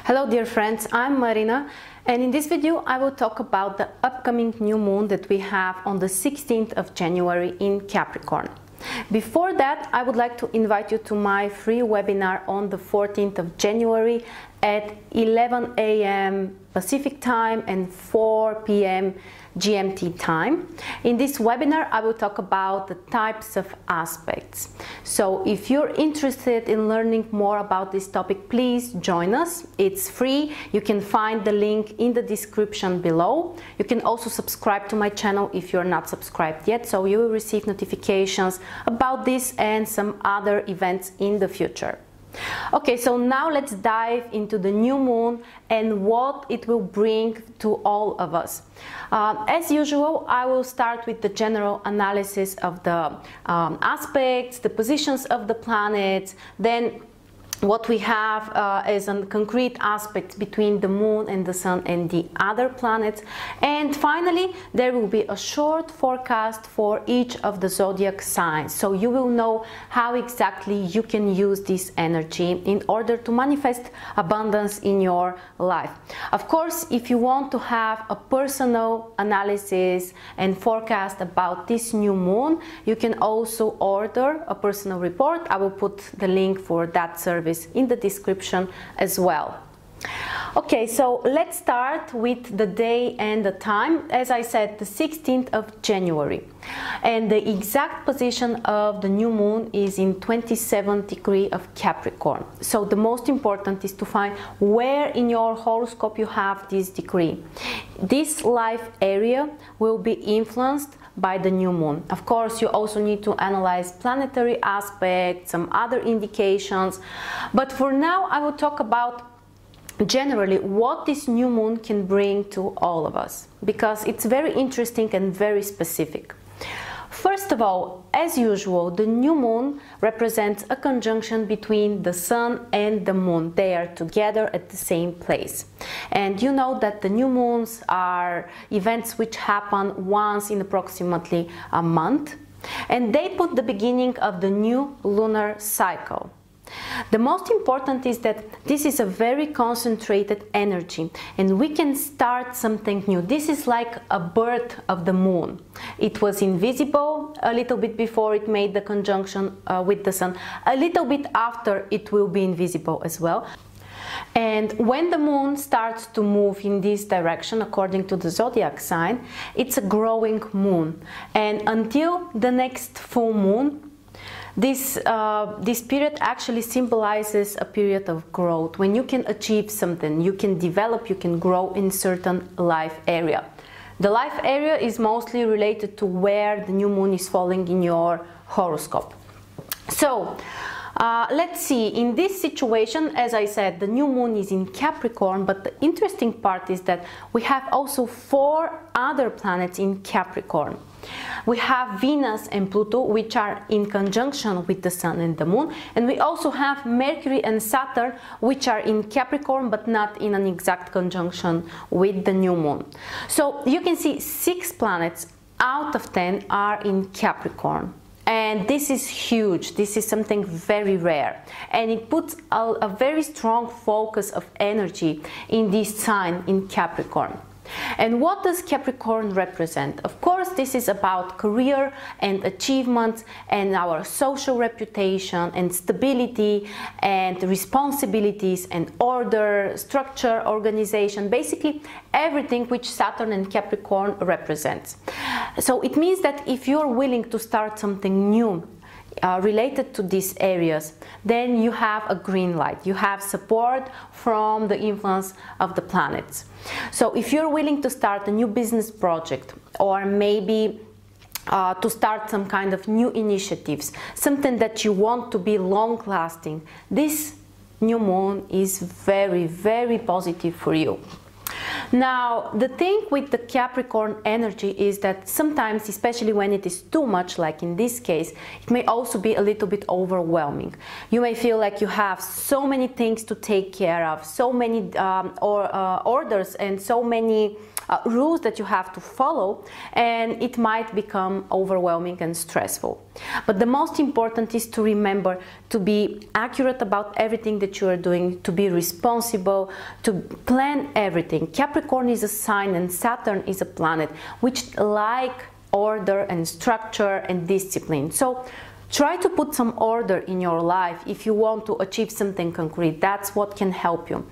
Hello dear friends, I'm Marina, and in this video I will talk about the upcoming new moon that we have on the 16th of January in Capricorn. Before that, I would like to invite you to my free webinar on the 14th of January at 11 a.m. Pacific time and 4 p.m. GMT time. In this webinar, I will talk about the types of aspects. So if you're interested in learning more about this topic, please join us. It's free. You can find the link in the description below. You can also subscribe to my channel if you're not subscribed yet, so you will receive notifications about this and some other events in the future. Okay, so now let's dive into the new moon and what it will bring to all of us. As usual, I will start with the general analysis of the aspects, the positions of the planets, then what we have as a concrete aspect between the moon and the sun and the other planets, and finally there will be a short forecast for each of the zodiac signs, so you will know how exactly you can use this energy in order to manifest abundance in your life. Of course, if you want to have a personal analysis and forecast about this new moon, you can also order a personal report. I will put the link for that service in the description as well. Okay, so let's start with the day and the time. As I said, the 16th of January, and the exact position of the new moon is in 27th degree of Capricorn. So the most important is to find where in your horoscope you have this degree. This life area will be influenced by the new moon. Of course, you also need to analyze planetary aspects, some other indications, but for now I will talk about generally what this new moon can bring to all of us, because it's very interesting and very specific. First of all, as usual, the new moon represents a conjunction between the sun and the moon. They are together at the same place. And you know that the new moons are events which happen once in approximately a month, and they put the beginning of the new lunar cycle. The most important is that this is a very concentrated energy and we can start something new. This is like a birth of the moon. It was invisible a little bit before it made the conjunction with the sun. A little bit after it will be invisible as well. And when the moon starts to move in this direction, according to the zodiac sign, it's a growing moon. And until the next full moon, this period actually symbolizes a period of growth, when you can achieve something, you can develop, you can grow in certain life area. The life area is mostly related to where the new moon is falling in your horoscope. So let's see, in this situation, as I said, the new moon is in Capricorn, but the interesting part is that we have also 4 other planets in Capricorn. We have Venus and Pluto, which are in conjunction with the sun and the moon, and we also have Mercury and Saturn, which are in Capricorn but not in an exact conjunction with the new moon. So you can see 6 planets out of 10 are in Capricorn. And this is huge. This is something very rare, and it puts a very strong focus of energy in this sign in Capricorn. And what does Capricorn represent? Of course, this is about career and achievements and our social reputation and stability and responsibilities and order, structure, organization, basically everything which Saturn and Capricorn represents. So it means that if you're willing to start something new related to these areas, then you have a green light. You have support from the influence of the planets. So if you're willing to start a new business project, or maybe to start some kind of new initiatives, something that you want to be long lasting, this new moon is very, very positive for you. Now, the thing with the Capricorn energy is that sometimes, especially when it is too much, like in this case, it may also be a little bit overwhelming. You may feel like you have so many things to take care of, so many orders and so many rules that you have to follow, and it might become overwhelming and stressful. But the most important is to remember to be accurate about everything that you are doing, to be responsible, to plan everything. Capricorn is a sign and Saturn is a planet which like order and structure and discipline. So try to put some order in your life if you want to achieve something concrete. That's what can help you.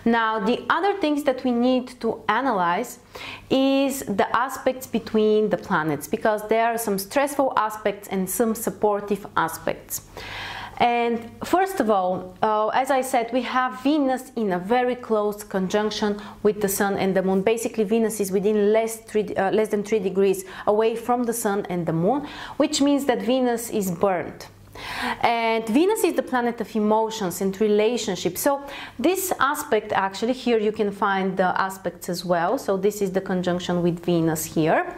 Now, the other things that we need to analyze is the aspects between the planets, because there are some stressful aspects and some supportive aspects. And first of all, as I said, we have Venus in a very close conjunction with the Sun and the Moon. Basically, Venus is within less than 3 degrees away from the Sun and the Moon, which means that Venus is burnt. And Venus is the planet of emotions and relationships. So this aspect, actually, here you can find the aspects as well. So this is the conjunction with Venus here.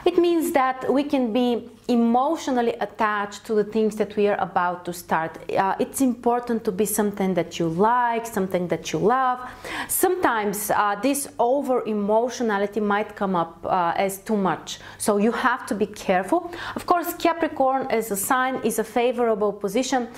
It means that we can be emotionally attached to the things that we are about to start. It's important to be something that you like, something that you love. Sometimes this over emotionality might come up as too much, so you have to be careful. Of course, Capricorn as a sign is a favorable position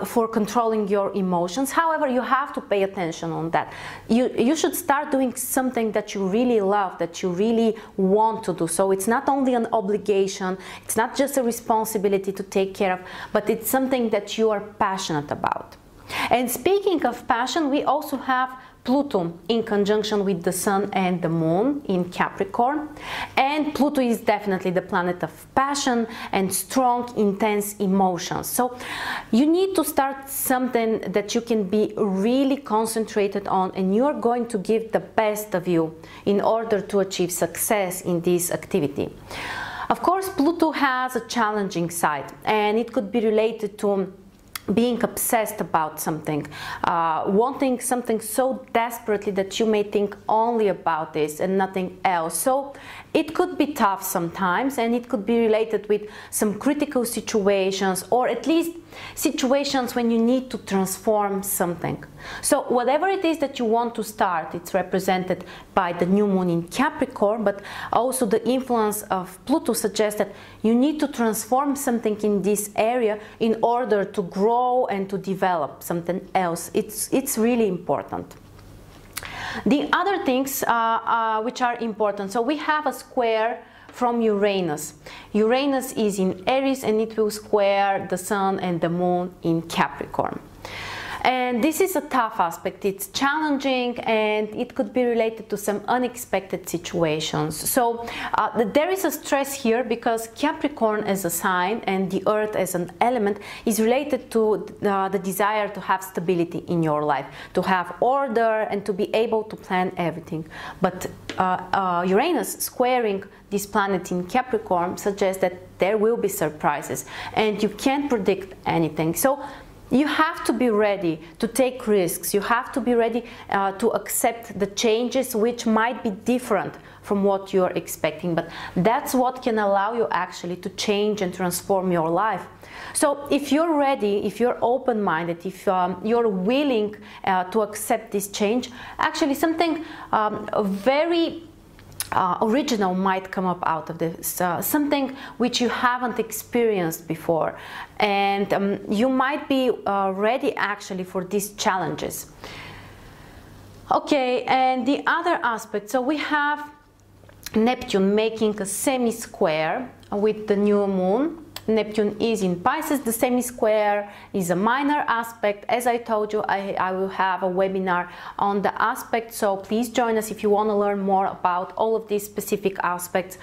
for controlling your emotions. However, you have to pay attention on that. You should start doing something that you really love, that you really want to do. So it's not only an obligation, it's not just a responsibility to take care of, but it's something that you are passionate about. And speaking of passion, we also have Pluto in conjunction with the Sun and the Moon in Capricorn. And Pluto is definitely the planet of passion and strong, intense emotions. So you need to start something that you can be really concentrated on, and you are going to give the best of you in order to achieve success in this activity. Of course, Pluto has a challenging side, and it could be related to being obsessed about something, wanting something so desperately that you may think only about this and nothing else. So it could be tough sometimes, and it could be related with some critical situations, or at least situations when you need to transform something. So whatever it is that you want to start, it's represented by the new moon in Capricorn, but also the influence of Pluto suggests that you need to transform something in this area in order to grow and to develop something else. It's really important. The other things which are important, so we have a square from Uranus. Uranus is in Aries, and it will square the Sun and the Moon in Capricorn. And this is a tough aspect. It's challenging, and it could be related to some unexpected situations. So there is a stress here because Capricorn as a sign and the Earth as an element is related to the desire to have stability in your life, to have order and to be able to plan everything. But Uranus squaring this planet in Capricorn suggests that there will be surprises and you can't predict anything. So you have to be ready to take risks. You have to be ready to accept the changes which might be different from what you're expecting. But that's what can allow you actually to change and transform your life. So if you're ready, if you're open-minded, if you're willing to accept this change, actually something very original might come up out of this, something which you haven't experienced before, and you might be ready actually for these challenges. Okay, and the other aspect, so we have Neptune making a semi-square with the new moon. Neptune is in Pisces. The semi-square is a minor aspect. As I told you, I will have a webinar on the aspect, so please join us if you want to learn more about all of these specific aspects.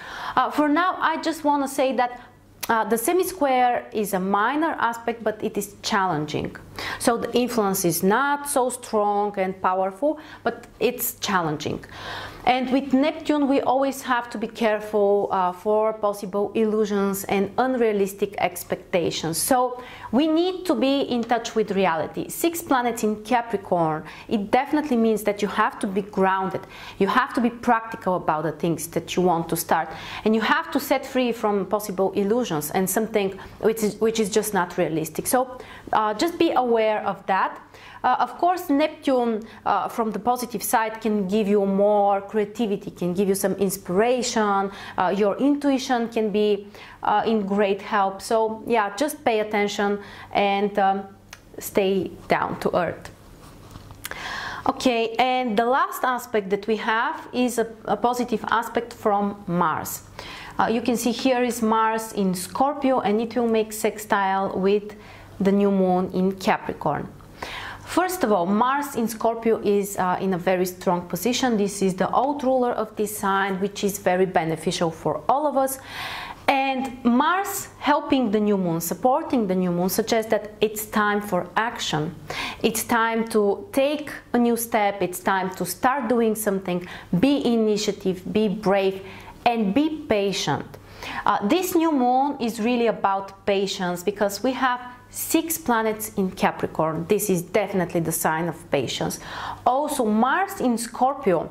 For now, I just want to say that the semi-square is a minor aspect, but it is challenging. So the influence is not so strong and powerful, but it's challenging. And with Neptune, we always have to be careful for possible illusions and unrealistic expectations. So we need to be in touch with reality. 6 planets in Capricorn, it definitely means that you have to be grounded. You have to be practical about the things that you want to start. And you have to set free from possible illusions and something which is just not realistic. So just be aware of that. Of course, Neptune, from the positive side, can give you more creativity creativity, can give you some inspiration. Your intuition can be in great help. So yeah, just pay attention and stay down to earth. Okay, and the last aspect that we have is a positive aspect from Mars. You can see here is Mars in Scorpio, and it will make sextile with the new moon in Capricorn. First of all, Mars in Scorpio is in a very strong position. This is the old ruler of this sign, which is very beneficial for all of us. And Mars helping the new moon, supporting the new moon, suggests that it's time for action. It's time to take a new step. It's time to start doing something. Be initiative, be brave, and be patient. This new moon is really about patience, because we have 6 planets in Capricorn. This is definitely the sign of patience. Also, Mars in Scorpio.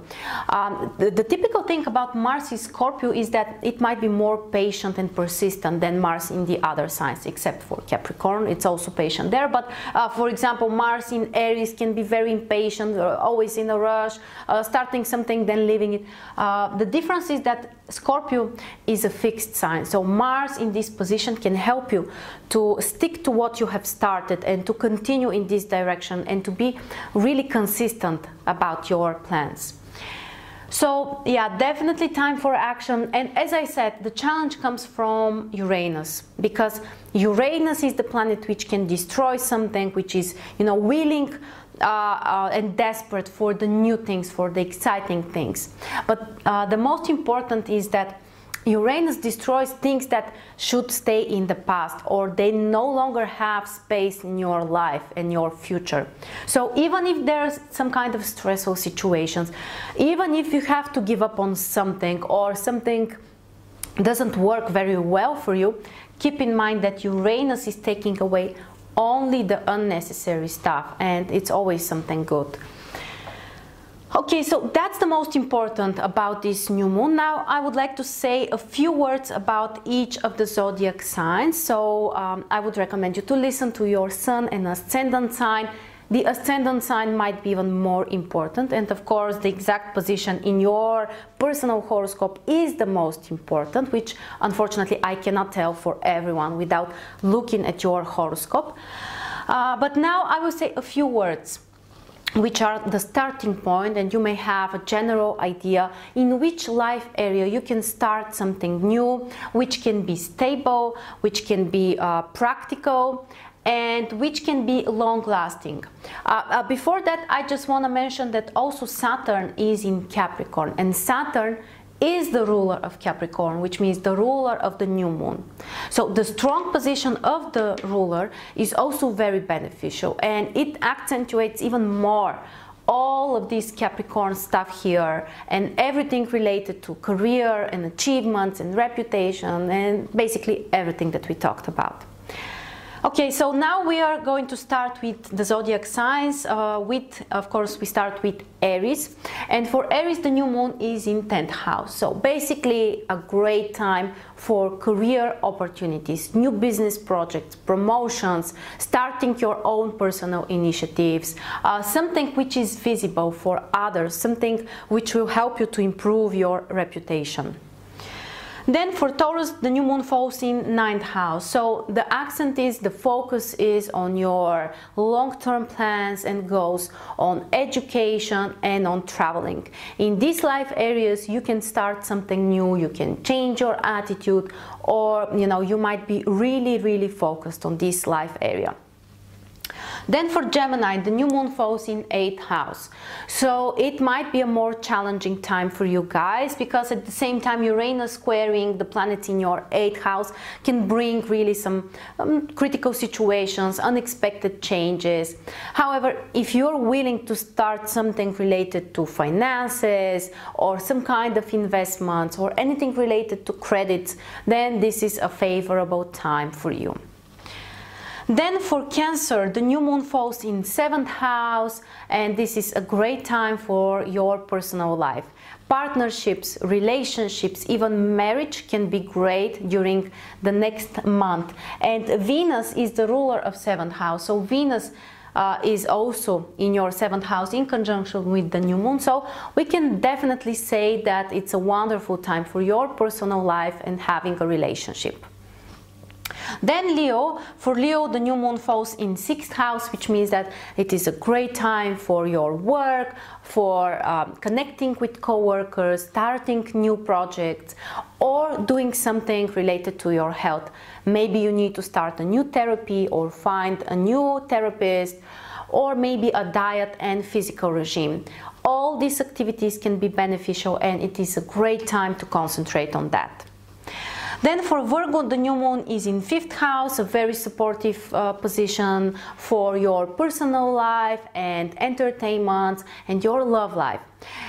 The typical thing about Mars in Scorpio is that it might be more patient and persistent than Mars in the other signs, except for Capricorn. It's also patient there. But for example, Mars in Aries can be very impatient, always in a rush, starting something, then leaving it. The difference is that Scorpio is a fixed sign. So Mars in this position can help you to stick to what you have started and to continue in this direction and to be really consistent about your plans. So yeah, definitely time for action. And as I said, the challenge comes from Uranus, because Uranus is the planet which can destroy something, which is, you know, willing and desperate for the new things, for the exciting things. But the most important is that Uranus destroys things that should stay in the past, or they no longer have space in your life and your future. So even if there's some kind of stressful situations, even if you have to give up on something, or something doesn't work very well for you, keep in mind that Uranus is taking away only the unnecessary stuff, and it's always something good. Okay, so that's the most important about this new moon. Now I would like to say a few words about each of the zodiac signs. So I would recommend you to listen to your sun and ascendant sign. The ascendant sign might be even more important, and of course the exact position in your personal horoscope is the most important, which unfortunately I cannot tell for everyone without looking at your horoscope. But now I will say a few words which are the starting point, and you may have a general idea in which life area you can start something new, which can be stable, which can be practical, and which can be long-lasting. Before that, I just want to mention that also Saturn is in Capricorn, and Saturn is the ruler of Capricorn, which means the ruler of the new moon. So the strong position of the ruler is also very beneficial, and it accentuates even more all of this Capricorn stuff here, and everything related to career and achievements and reputation, and basically everything that we talked about. Okay, so now we are going to start with the zodiac signs. Of course, we start with Aries. And for Aries, the new moon is in 10th house. So basically a great time for career opportunities, new business projects, promotions, starting your own personal initiatives, something which is visible for others, something which will help you to improve your reputation. Then for Taurus, the new moon falls in 9th house. So the accent is, the focus is on your long-term plans and goals, on education and on traveling. In these life areas, you can start something new, you can change your attitude, or you might be really focused on this life area. Then for Gemini, the new moon falls in 8th house. So it might be a more challenging time for you guys, because at the same time Uranus squaring the planets in your 8th house can bring really some critical situations, unexpected changes. However, if you're willing to start something related to finances or some kind of investments or anything related to credits, then this is a favorable time for you. Then for Cancer, the new moon falls in 7th house, and this is a great time for your personal life. Partnerships, relationships, even marriage can be great during the next month. And Venus is the ruler of 7th house, so Venus is also in your 7th house in conjunction with the new moon. So we can definitely say that it's a wonderful time for your personal life and having a relationship. Then Leo, for Leo, the new moon falls in 6th house, which means that it is a great time for your work, for connecting with co-workers, starting new projects, or doing something related to your health. Maybe you need to start a new therapy or find a new therapist, or maybe a diet and physical regime. All these activities can be beneficial, and it is a great time to concentrate on that. Then for Virgo, the new moon is in 5th house, a very supportive position for your personal life and entertainment and your love life.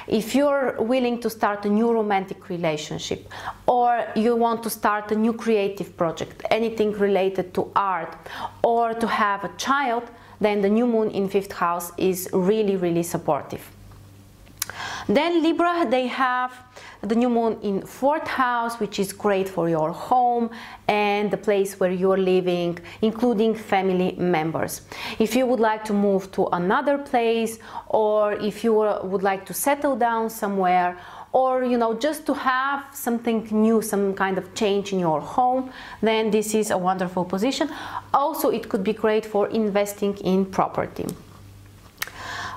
If you're willing to start a new romantic relationship, or you want to start a new creative project, anything related to art, or to have a child, then the new moon in 5th house is really, really supportive. Then Libra, they have the new moon in 4th house, which is great for your home and the place where you're living, including family members. If you would like to move to another place, or if you would like to settle down somewhere, or just to have something new, some kind of change in your home, then this is a wonderful position. Also, it could be great for investing in property.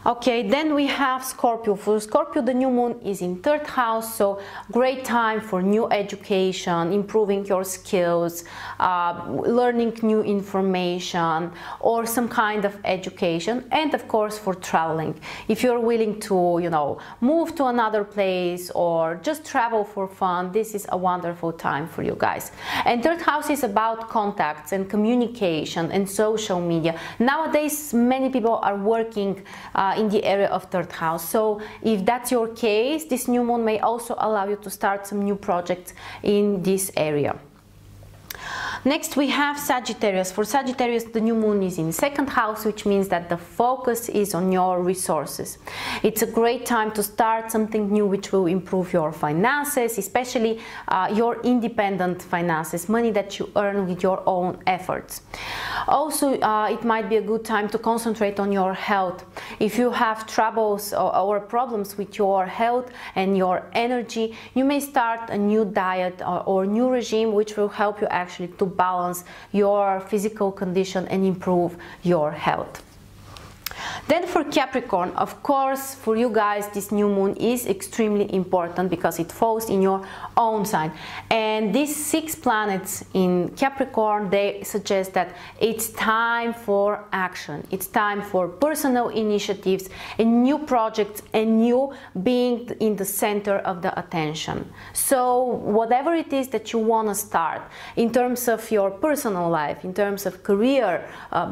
Okay, then we have Scorpio. For Scorpio, the new moon is in 3rd house, so great time for new education, improving your skills, learning new information, or some kind of education, and of course for traveling. If you're willing to, move to another place or just travel for fun, this is a wonderful time for you guys. And 3rd house is about contacts and communication and social media. Nowadays, many people are working in the area of 3rd house. So if that's your case, this new moon may also allow you to start some new projects in this area. Next we have Sagittarius. For Sagittarius, the new moon is in 2nd house, which means that the focus is on your resources. It's a great time to start something new which will improve your finances, especially your independent finances, money that you earn with your own efforts. Also, it might be a good time to concentrate on your health. If you have troubles or problems with your health and your energy, you may start a new diet or new regime which will help you actually to balance your physical condition and improve your health. Then for Capricorn, of course, for you guys, this new moon is extremely important because it falls in your own sign. And these 6 planets in Capricorn, they suggest that it's time for action. It's time for personal initiatives and new projects and new being in the center of the attention. So whatever it is that you want to start in terms of your personal life, in terms of career,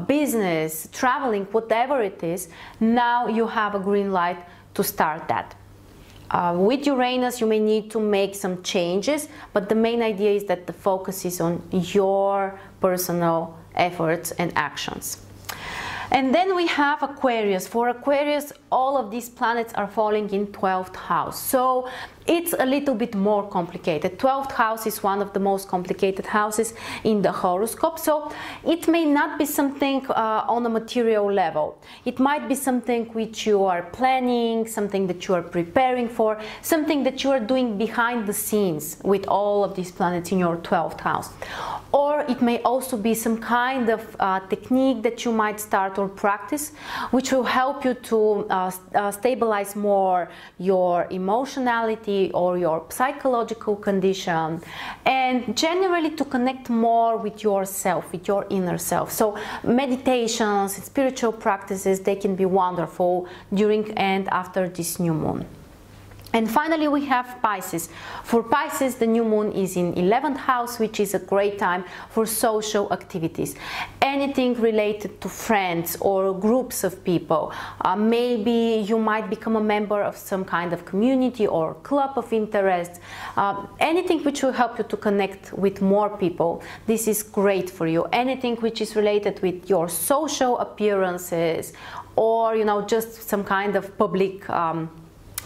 business, traveling, whatever it is, now you have a green light to start that. With Uranus, you may need to make some changes, but the main idea is that the focus is on your personal efforts and actions. And then we have Aquarius. For Aquarius, all of these planets are falling in 12th house. So it's a little bit more complicated. 12th house is one of the most complicated houses in the horoscope. So it may not be something on a material level. It might be something which you are planning, something that you are preparing for, something that you are doing behind the scenes with all of these planets in your 12th house. Or it may also be some kind of technique that you might start or practice, which will help you to stabilize more your emotionality or your psychological condition, and generally to connect more with yourself, with your inner self. So meditations and spiritual practices, they can be wonderful during and after this new moon. And finally we have Pisces. For Pisces, the new moon is in 11th house, which is a great time for social activities. Anything related to friends or groups of people. Maybe you might become a member of some kind of community or club of interest. Anything which will help you to connect with more people. This is great for you. Anything which is related with your social appearances, or just some kind of public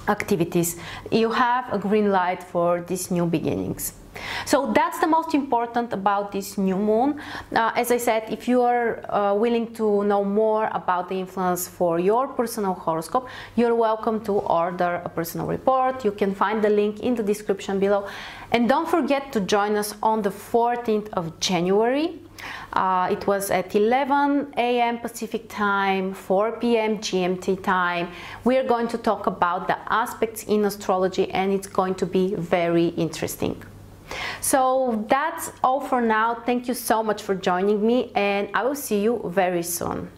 activities. You have a green light for these new beginnings. So that's the most important about this new moon. As I said, if you are willing to know more about the influence for your personal horoscope, you're welcome to order a personal report. You can find the link in the description below. And don't forget to join us on the 14th of January. It was at 11 a.m. Pacific time, 4 p.m. GMT time. We are going to talk about the aspects in astrology, and it's going to be very interesting. So that's all for now. Thank you so much for joining me, and I will see you very soon.